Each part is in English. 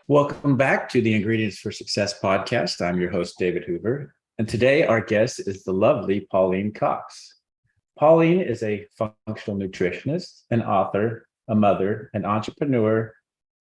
Welcome back to the Ingredients for Success podcast. I'm your host, David Hoover. And today our guest is the lovely Pauline Cox. Pauline is a functional nutritionist, an author, a mother, an entrepreneur,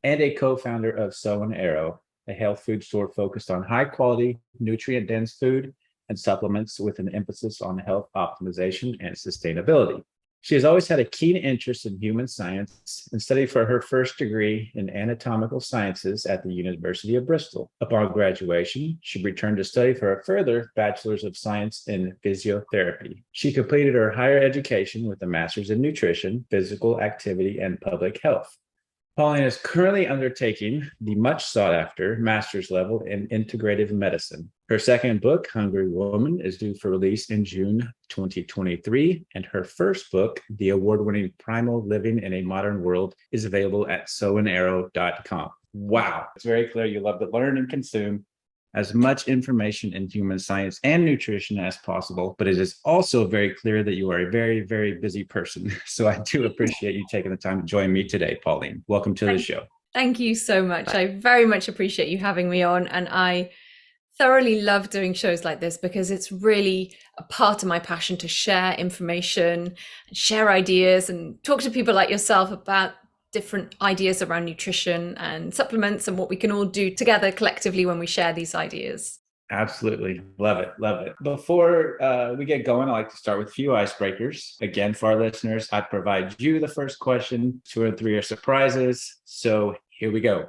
and a co-founder of Sow and Arrow, a health food store focused on high quality, nutrient-dense food and supplements with an emphasis on health optimization and sustainability. She has always had a keen interest in human science and studied for her first degree in Anatomical Sciences at the University of Bristol. Upon graduation, she returned to study for a further Bachelor's of Science in Physiotherapy. She completed her higher education with a Master's in Nutrition, Physical Activity, and Public Health. Pauline is currently undertaking the much sought after master's level in integrative medicine. Her second book, Hungry Woman, is due for release in June 2023. And her first book, the award-winning Primal Living in a Modern World, is available at sowandarrow.com. Wow. It's very clear you love to learn and consume as much information in human science and nutrition as possible, but it is also very clear that you are a very, very busy person. So I do appreciate you taking the time to join me today, Pauline. Welcome to the show. Thank you so much. I very much appreciate you having me on, and I thoroughly love doing shows like this because it's really a part of my passion to share information, share ideas, and talk to people like yourself about different ideas around nutrition and supplements and what we can all do together collectively when we share these ideas. Absolutely. Love it. Love it. Before we get going, I like to start with a few icebreakers. Again, for our listeners, I provide you the first question. 2 and 3 are surprises. So here we go.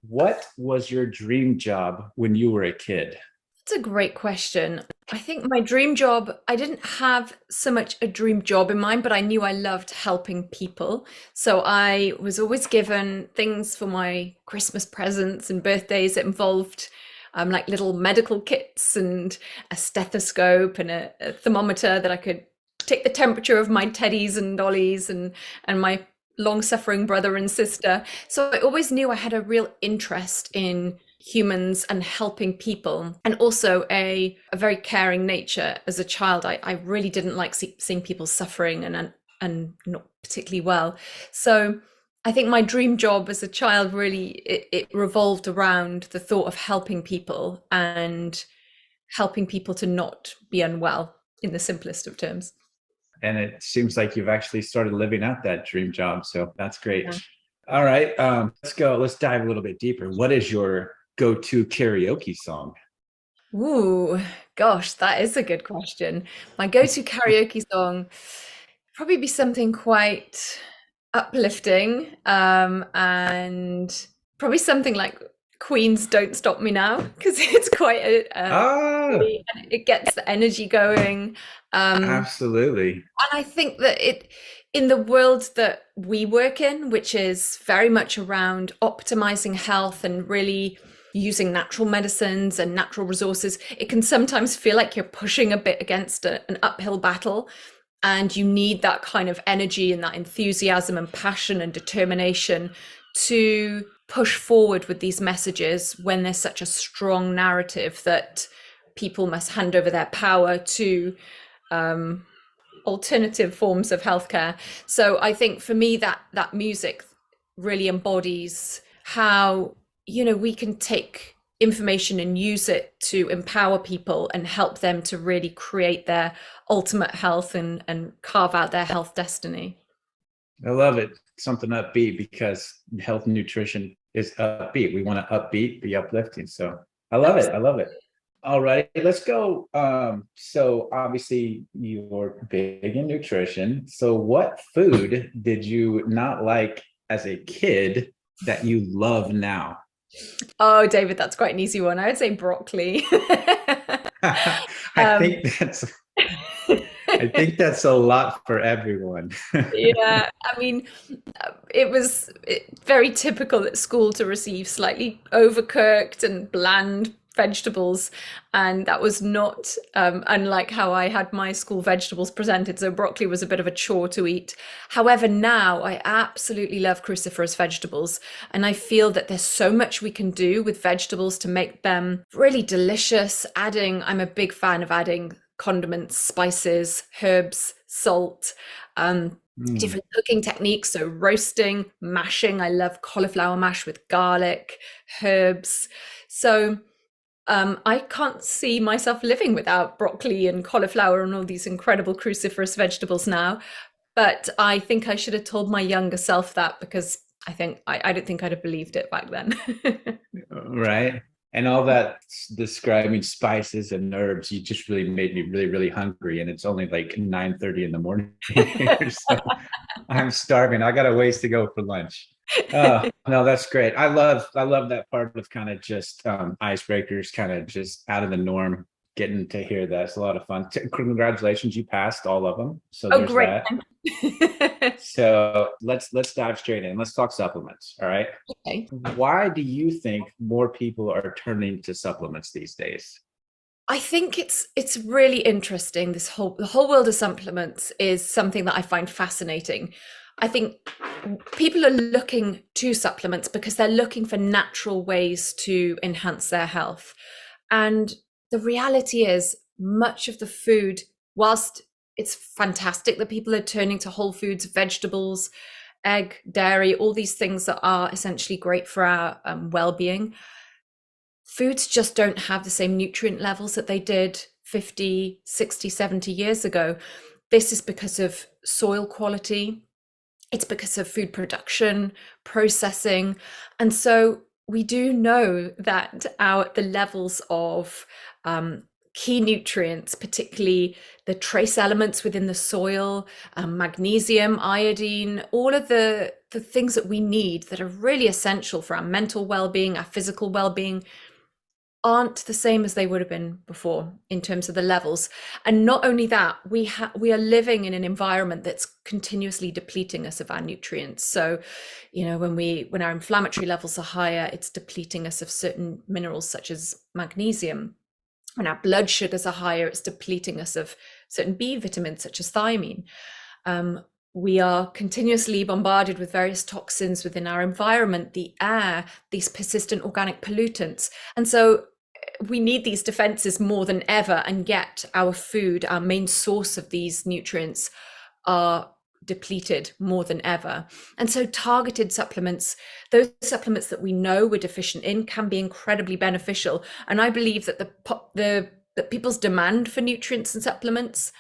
What was your dream job when you were a kid? That's a great question. I think my dream job, I didn't have so much a dream job in mind, but I knew I loved helping people. So I was always given things for my Christmas presents and birthdays that involved like little medical kits and a stethoscope and a thermometer that I could take the temperature of my teddies and dollies and my long-suffering brother and sister. So I always knew I had a real interest in humans and helping people, and also a very caring nature. As a child, I really didn't like seeing people suffering and not particularly well. So I think my dream job as a child really it revolved around the thought of helping people and helping people to not be unwell, in the simplest of terms. And it seems like you've actually started living out that dream job. So that's great. Yeah. All right. Let's go. Let's dive a little bit deeper. What is your go-to karaoke song? Ooh, gosh, that is a good question. My go-to karaoke song probably be something quite uplifting, and probably something like Queen's "Don't Stop Me Now" because it's quite it gets the energy going. Absolutely. And I think that in the world that we work in, which is very much around optimizing health and really using natural medicines and natural resources, it can sometimes feel like you're pushing a bit against an uphill battle. And you need that kind of energy and that enthusiasm and passion and determination to push forward with these messages when there's such a strong narrative that people must hand over their power to alternative forms of healthcare. So I think for me that music really embodies how, we can take information and use it to empower people and help them to really create their ultimate health and carve out their health destiny. I love it. Something upbeat, because health and nutrition is upbeat. We want to upbeat, be uplifting. So I love it. I love it. All right, let's go. So obviously you're big in nutrition. So what food did you not like as a kid that you love now? Oh, David, that's quite an easy one. I would say broccoli. I think that's a lot for everyone. Yeah, I mean, it was very typical at school to receive slightly overcooked and bland vegetables, and that was not unlike how I had my school vegetables presented. So broccoli was a bit of a chore to eat. However, now I absolutely love cruciferous vegetables, and I feel that there's so much we can do with vegetables to make them really delicious. I'm a big fan of adding condiments, spices, herbs, salt, Mm. different cooking techniques. So roasting, mashing. I love cauliflower mash with garlic, herbs. So I can't see myself living without broccoli and cauliflower and all these incredible cruciferous vegetables now. But I think I should have told my younger self that, because I don't think I'd have believed it back then. Right. And all that describing spices and herbs, you just really made me really, really hungry. And it's only like 9:30 in the morning here. So I'm starving. I got a ways to go for lunch. No, that's great. I love that part of kind of just icebreakers, kind of just out of the norm, getting to hear that. It's a lot of fun. Congratulations, you passed all of them. So Oh, there's great. that. So let's dive straight in. Let's talk supplements. All right. Okay. Why do you think more people are turning to supplements these days? I think it's really interesting. The whole world of supplements is something that I find fascinating. I think people are looking to supplements because they're looking for natural ways to enhance their health. And the reality is, much of the food, whilst it's fantastic that people are turning to whole foods, vegetables, egg, dairy, all these things that are essentially great for our well-being, foods just don't have the same nutrient levels that they did 50, 60, 70 years ago. This is because of soil quality. It's because of food production, processing. And so we do know that the levels of key nutrients, particularly the trace elements within the soil, magnesium, iodine, all of the things that we need that are really essential for our mental well-being, our physical well-being, aren't the same as they would have been before in terms of the levels. And not only that, we are living in an environment that's continuously depleting us of our nutrients. So, when our inflammatory levels are higher, it's depleting us of certain minerals such as magnesium. When our blood sugars are higher, it's depleting us of certain B vitamins such as thiamine. We are continuously bombarded with various toxins within our environment, the air, these persistent organic pollutants. And so we need these defenses more than ever, and yet our food, our main source of these nutrients, are depleted more than ever. And so targeted supplements, those supplements that we know we're deficient in, can be incredibly beneficial. And I believe that that people's demand for nutrients and supplements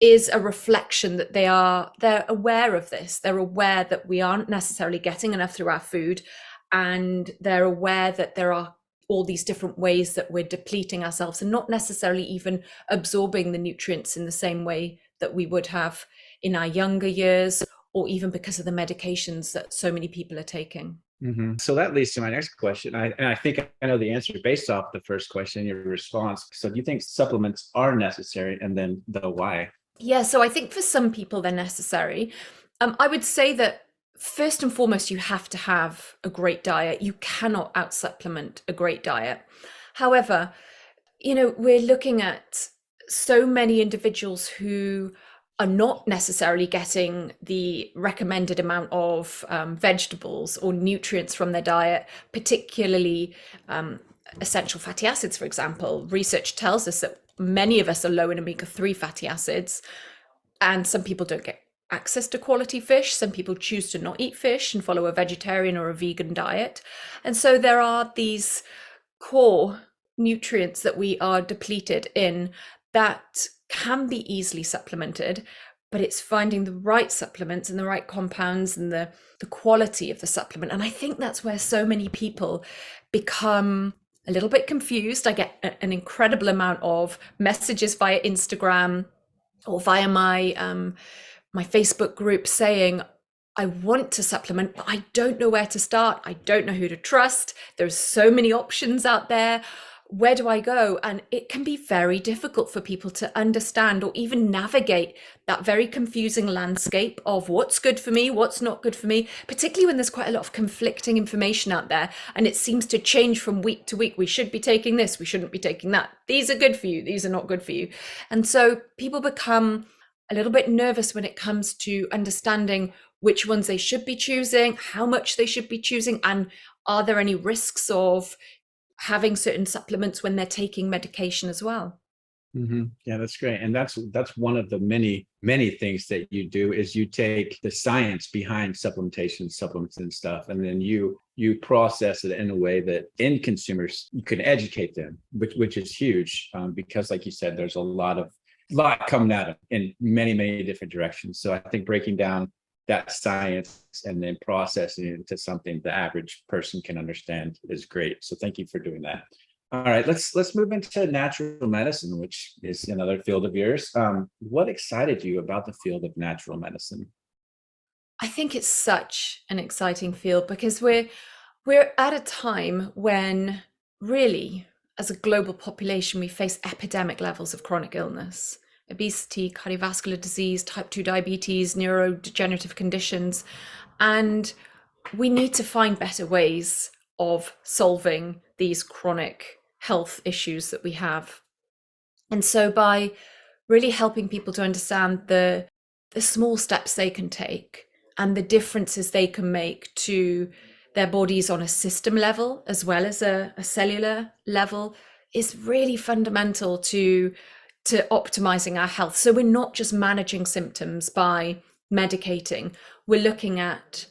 is a reflection that they're aware of this. They're aware that we aren't necessarily getting enough through our food, and they're aware that there are all these different ways that we're depleting ourselves and not necessarily even absorbing the nutrients in the same way that we would have in our younger years, or even because of the medications that so many people are taking. So that leads to my next question. And I think I know the answer based off the first question, your response. So do you think supplements are necessary, and then the why? Yeah, so I think for some people they're necessary. I would say that first and foremost, you have to have a great diet. You cannot out supplement a great diet. However, we're looking at so many individuals who are not necessarily getting the recommended amount of vegetables or nutrients from their diet, particularly essential fatty acids, for example. Research tells us that many of us are low in omega-3 fatty acids, and some people don't get access to quality fish. Some people choose to not eat fish and follow a vegetarian or a vegan diet. And so there are these core nutrients that we are depleted in that can be easily supplemented, but it's finding the right supplements and the right compounds and the quality of the supplement. And I think that's where so many people become a little bit confused. I get an incredible amount of messages via Instagram or via my Facebook group saying, I want to supplement, but I don't know where to start. I don't know who to trust. There's so many options out there. Where do I go? And it can be very difficult for people to understand or even navigate that very confusing landscape of what's good for me, what's not good for me, particularly when there's quite a lot of conflicting information out there and it seems to change from week to week. We should be taking this, we shouldn't be taking that. These are good for you, these are not good for you. And so people become a little bit nervous when it comes to understanding which ones they should be choosing, how much they should be choosing, and are there any risks of having certain supplements when they're taking medication as well? Yeah, that's great. And that's one of the many things that you do is you take the science behind supplementation, supplements and stuff, and then you process it in a way that end consumers, you can educate them, which is huge, because like you said, there's a lot coming at them in many different directions. So I think breaking down that science and then processing it into something the average person can understand is great. So thank you for doing that. All right, let's move into natural medicine, which is another field of yours. What excited you about the field of natural medicine? I think it's such an exciting field because we're at a time when really, as a global population, we face epidemic levels of chronic illness, obesity, cardiovascular disease, type 2 diabetes, neurodegenerative conditions, and we need to find better ways of solving these chronic health issues that we have. And so by really helping people to understand the small steps they can take and the differences they can make to their bodies on a system level as well as a cellular level is really fundamental to optimizing our health. So we're not just managing symptoms by medicating. We're looking at,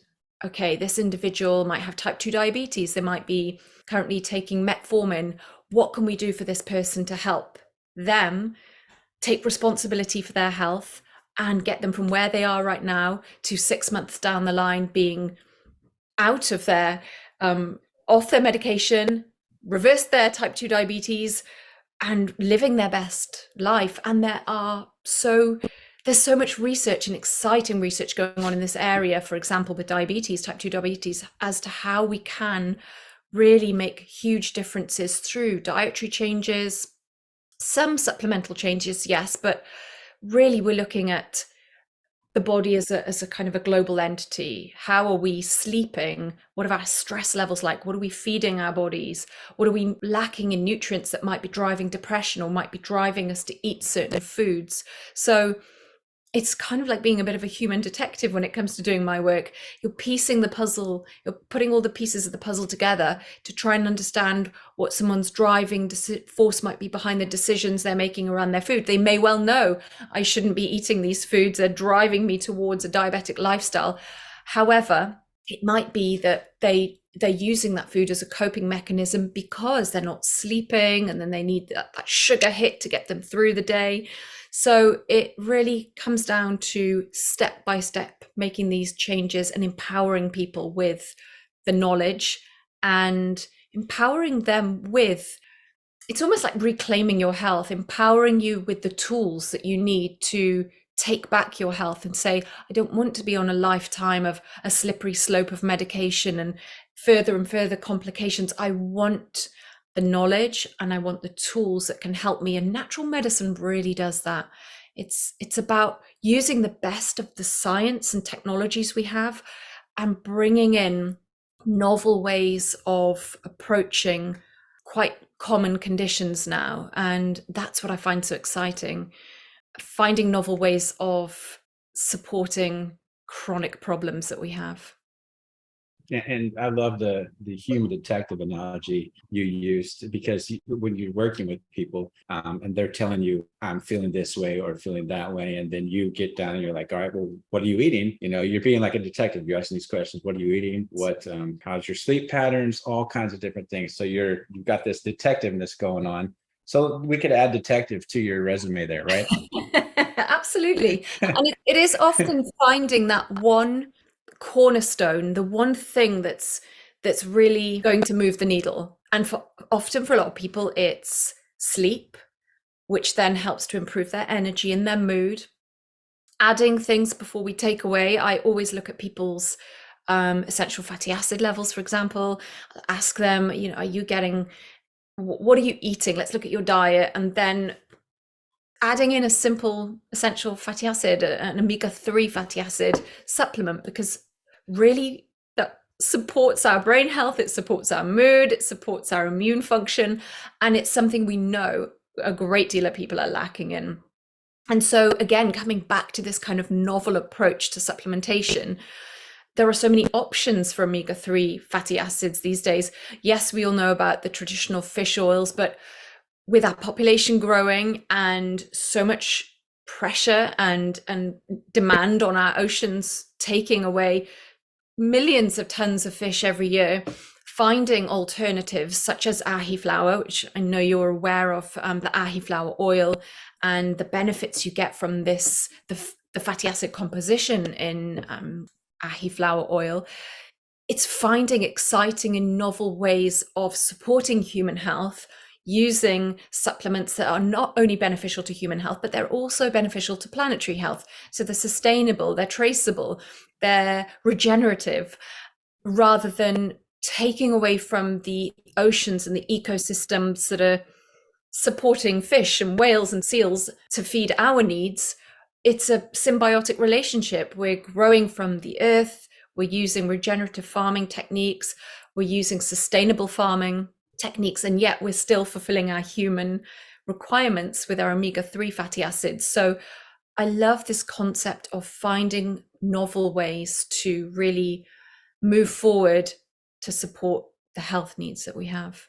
okay, this individual might have type 2 diabetes. They might be currently taking metformin. What can we do for this person to help them take responsibility for their health and get them from where they are right now to 6 months down the line being out of their off their medication, reverse their type 2 diabetes and living their best life. And there's so much research and exciting research going on in this area, for example, with diabetes, type 2 diabetes, as to how we can really make huge differences through dietary changes, some supplemental changes, yes, but really we're looking at the body as a kind of a global entity. How are we sleeping? What are our stress levels like? What are we feeding our bodies? What are we lacking in nutrients that might be driving depression or might be driving us to eat certain foods? So it's kind of like being a bit of a human detective when it comes to doing my work. You're piecing the puzzle, you're putting all the pieces of the puzzle together to try and understand what someone's driving force might be behind the decisions they're making around their food. They may well know I shouldn't be eating these foods, they're driving me towards a diabetic lifestyle. However, it might be that they're using that food as a coping mechanism because they're not sleeping and then they need that sugar hit to get them through the day. So it really comes down to step by step making these changes and empowering people with the knowledge and empowering them with, it's almost like reclaiming your health, empowering you with the tools that you need to take back your health and say, I don't want to be on a lifetime of a slippery slope of medication and further complications. I want the knowledge and I want the tools that can help me. And natural medicine really does that. It's about using the best of the science and technologies we have and bringing in novel ways of approaching quite common conditions now. And that's what I find so exciting. Finding novel ways of supporting chronic problems that we have. And I love the human detective analogy you used, because when you're working with people, and they're telling you, I'm feeling this way or feeling that way, and then you get down and you're like, all right, well, what are you eating? You know, you're being like a detective. You're asking these questions. What are you eating? What, how's your sleep patterns? All kinds of different things. So you've got this detectiveness going on. So we could add detective to your resume there, right? Absolutely. And it is often finding that one cornerstone, the one thing that's really going to move the needle. And often for a lot of people, it's sleep, which then helps to improve their energy and their mood. Adding things before we take away. I always look at people's essential fatty acid levels, for example. I'll ask them, you know, are you getting, what are you eating? Let's look at your diet. And then adding in a simple essential fatty acid, an omega-3 fatty acid supplement, because really that supports our brain health, it supports our mood, it supports our immune function, and it's something we know a great deal of people are lacking in. And so again, coming back to this kind of novel approach to supplementation, there are so many options for omega-3 fatty acids these days. Yes, we all know about the traditional fish oils, but with our population growing and so much pressure and demand on our oceans, taking away millions of tons of fish every year, finding alternatives such as ahi flour, which I know you're aware of, the ahi flour oil and the benefits you get from this, the fatty acid composition in ahi flour oil. It's finding exciting and novel ways of supporting human health using supplements that are not only beneficial to human health, but they're also beneficial to planetary health. So they're sustainable, they're traceable, they're regenerative, rather than taking away from the oceans and the ecosystems that are supporting fish and whales and seals to feed our needs. It's a symbiotic relationship. We're growing from the earth, we're using regenerative farming techniques, we're using sustainable farming techniques, and yet we're still fulfilling our human requirements with our omega-3 fatty acids. So I love this concept of finding novel ways to really move forward to support the health needs that we have.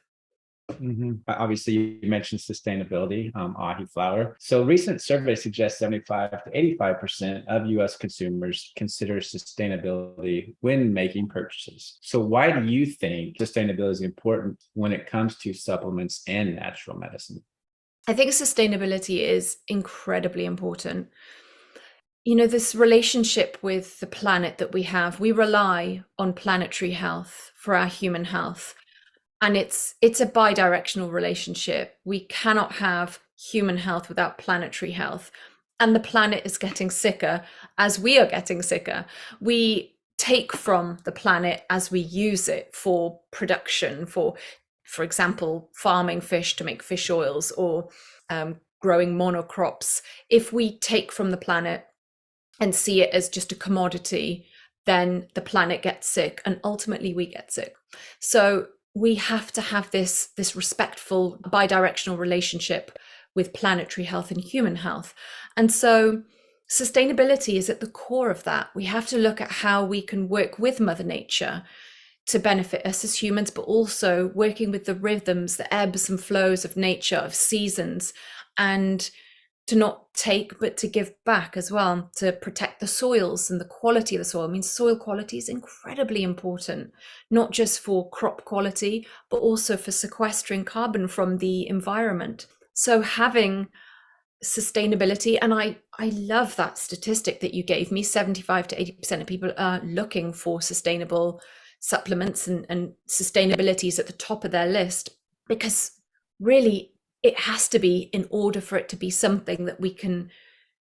Obviously, you mentioned sustainability, ahi flour. So recent surveys suggest 75 to 85% of US consumers consider sustainability when making purchases. So why do you think sustainability is important when it comes to supplements and natural medicine? I think sustainability is incredibly important. You know, this relationship with the planet that we have, we rely on planetary health for our human health. And it's a bi-directional relationship. We cannot have human health without planetary health. And the planet is getting sicker as we are getting sicker. We take from the planet as we use it for production, for example, farming fish to make fish oils, or growing monocrops. If we take from the planet and see it as just a commodity, then the planet gets sick and ultimately we get sick. So we have to have this respectful bi-directional relationship with planetary health and human health. And so sustainability is at the core of that. We have to look at how we can work with Mother Nature to benefit us as humans, but also working with the rhythms, the ebbs and flows of nature, of seasons, and to not take, but to give back as well, to protect the soils and the quality of the soil. I mean, soil quality is incredibly important, not just for crop quality, but also for sequestering carbon from the environment. So having sustainability, and I love that statistic that you gave me, 75 to 80% of people are looking for sustainable supplements, and sustainability is at the top of their list, because really it has to be, in order for it to be something that we can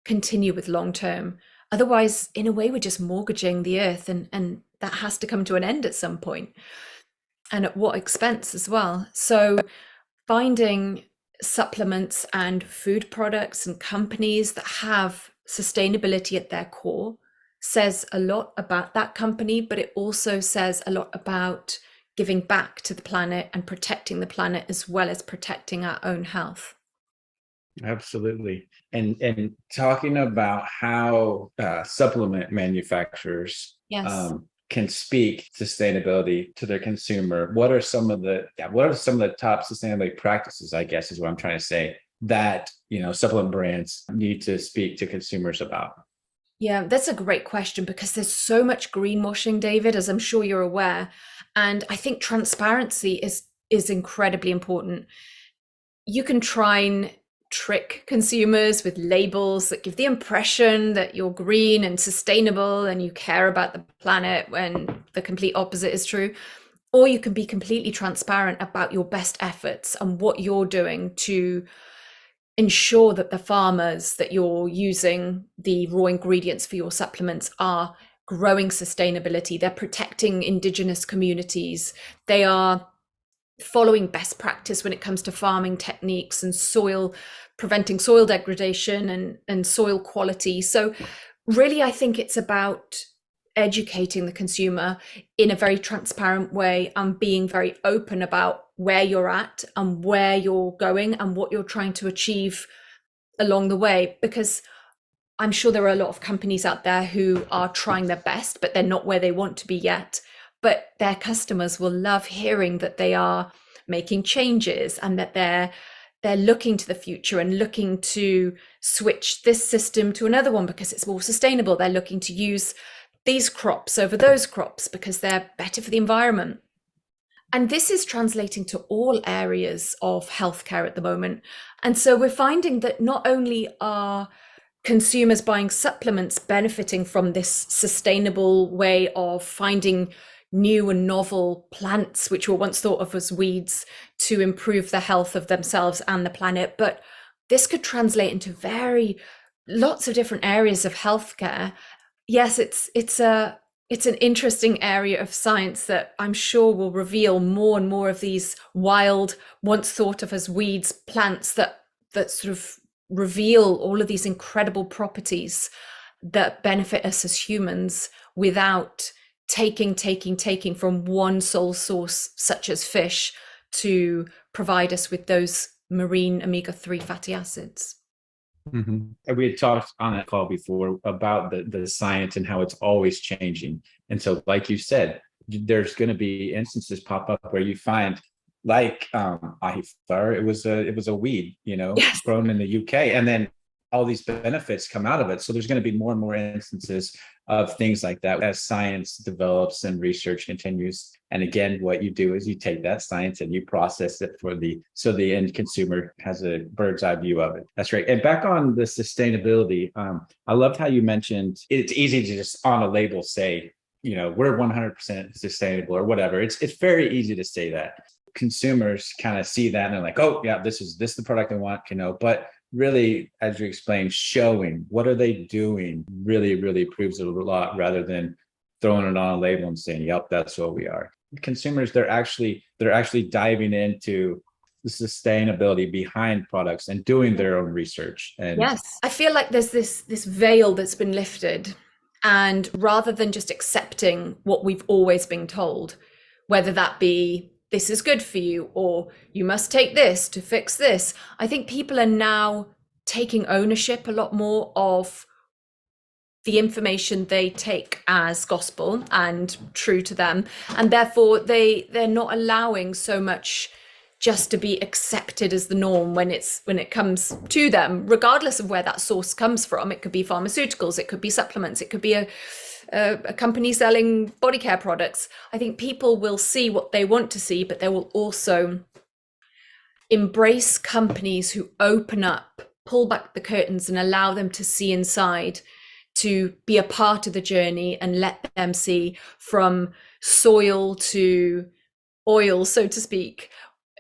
continue with long term. Otherwise, in a way, we're just mortgaging the earth, and that has to come to an end at some point. And at what expense as well. So finding supplements and food products and companies that have sustainability at their core says a lot about that company, but it also says a lot about giving back to the planet and protecting the planet, as well as protecting our own health. Absolutely. And talking about how supplement manufacturers Yes. Can speak sustainability to their consumer, what are some of the top sustainability practices, I guess is what I'm trying to say, that supplement brands need to speak to consumers about? Yeah, that's a great question, because there's so much greenwashing, David, as I'm sure you're aware. And I think transparency is incredibly important. You can try and trick consumers with labels that give the impression that you're green and sustainable and you care about the planet, when the complete opposite is true. Or you can be completely transparent about your best efforts and what you're doing to ensure that the farmers that you're using the raw ingredients for your supplements are growing sustainability. They're protecting indigenous communities. They are following best practice when it comes to farming techniques and preventing soil degradation and soil quality. So really, I think it's about educating the consumer in a very transparent way and being very open about where you're at and where you're going and what you're trying to achieve along the way. Because I'm sure there are a lot of companies out there who are trying their best, but they're not where they want to be yet. But their customers will love hearing that they are making changes and that they're they're looking to the future and looking to switch this system to another one because it's more sustainable. They're looking to use these crops over those crops because they're better for the environment. And this is translating to all areas of healthcare at the moment. And so we're finding that not only are consumers buying supplements benefiting from this sustainable way of finding new and novel plants, which were once thought of as weeds, to improve the health of themselves and the planet, but this could translate into lots of different areas of healthcare. Yes, it's an interesting area of science that I'm sure will reveal more and more of these wild, once thought of as weeds, plants that sort of reveal all of these incredible properties that benefit us as humans without taking from one sole source, such as fish, to provide us with those marine omega-3 fatty acids. And we had talked on that call before about the science and how it's always changing. And so, like you said, there's going to be instances pop up where you find, like ahifar, it was a weed, Yes. grown in the UK, and then all these benefits come out of it. So there's going to be more and more instances of things like that as science develops and research continues. And again, what you do is you take that science and you process it so the end consumer has a bird's eye view of it. That's right. And back on the sustainability, I loved how you mentioned it's easy to just on a label say, we're 100% sustainable or whatever. It's very easy to say that. Consumers kind of see that and they're like, oh yeah, this is the product I want, but really, as you explained, showing what are they doing really proves it a lot, rather than throwing it on a label and saying, yep, that's what we are. Consumers, they're actually diving into the sustainability behind products and doing their own research. And Yes, I feel like there's this veil that's been lifted, and rather than just accepting what we've always been told, whether that be this is good for you or you must take this to fix this, I think people are now taking ownership a lot more of the information they take as gospel and true to them, and therefore they're not allowing so much just to be accepted as the norm when it comes to them, regardless of where that source comes from. It could be pharmaceuticals, it could be supplements, it could be a company selling body care products. I think people will see what they want to see, but they will also embrace companies who open up, pull back the curtains and allow them to see inside, to be a part of the journey and let them see from soil to oil, so to speak.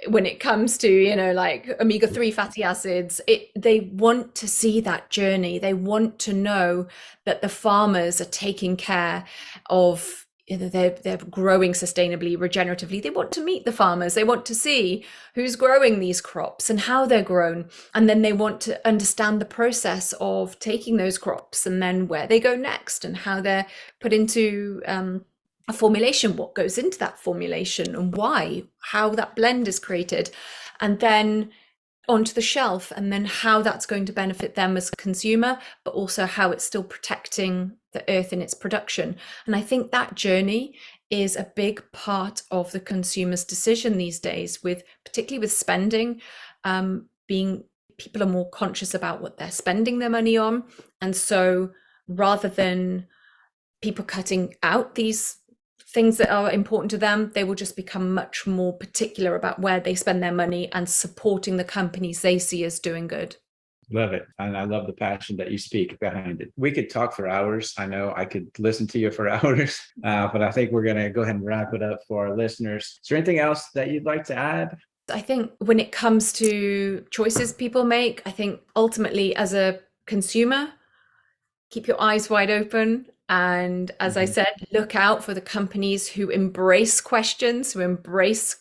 When it comes to, like omega-3 fatty acids, they want to see that journey. They want to know that the farmers are taking care of, they're growing sustainably, regeneratively. They want to meet the farmers. They want to see who's growing these crops and how they're grown. And then they want to understand the process of taking those crops and then where they go next and how they're put into a formulation, what goes into that formulation and why, how that blend is created, and then onto the shelf, and then how that's going to benefit them as a consumer, but also how it's still protecting the earth in its production. And I think that journey is a big part of the consumer's decision these days, particularly with spending, people are more conscious about what they're spending their money on. And so rather than people cutting out these things that are important to them, they will just become much more particular about where they spend their money and supporting the companies they see as doing good. love it. And I love the passion that you speak behind it. We could talk for hours. I know I could listen to you for hours, but I think we're going to go ahead and wrap it up for our listeners. Is there anything else that you'd like to add? I think when it comes to choices people make, I think ultimately as a consumer, keep your eyes wide open. And as I said, look out for the companies who embrace questions, who embrace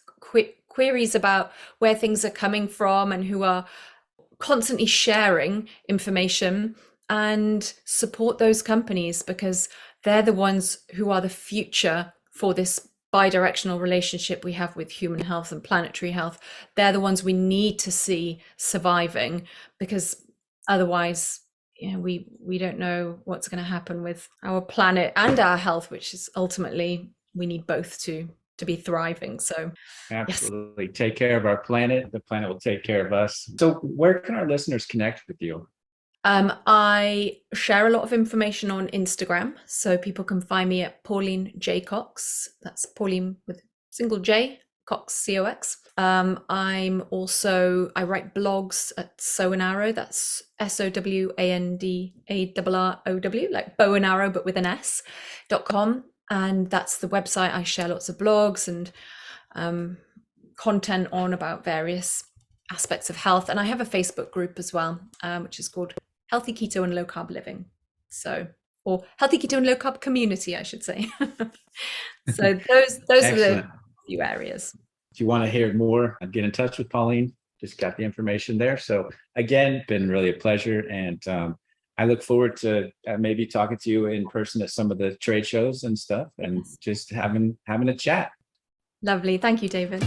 queries about where things are coming from, and who are constantly sharing information, and support those companies because they're the ones who are the future for this bi-directional relationship we have with human health and planetary health. They're the ones we need to see surviving, because otherwise we don't know what's going to happen with our planet and our health, which is ultimately we need both to to be thriving. So yes. Absolutely. Take care of our planet. The planet will take care of us. So where can our listeners connect with you? I share a lot of information on Instagram, so people can find me at Pauline J Cox. That's Pauline with single J, Cox, COX. I write blogs at Sow and Arrow. That's SOWANDARROW, like bow and arrow, but with an S.com. And that's the website. I share lots of blogs and content on about various aspects of health. And I have a Facebook group as well, which is called Healthy Keto and Low Carb Living. Or Healthy Keto and Low Carb Community, I should say. So those are the few areas. If you want to hear more, get in touch with Pauline. Just got the information there. So again, been really a pleasure. And I look forward to maybe talking to you in person at some of the trade shows and stuff, and just having a chat. Lovely. Thank you, David.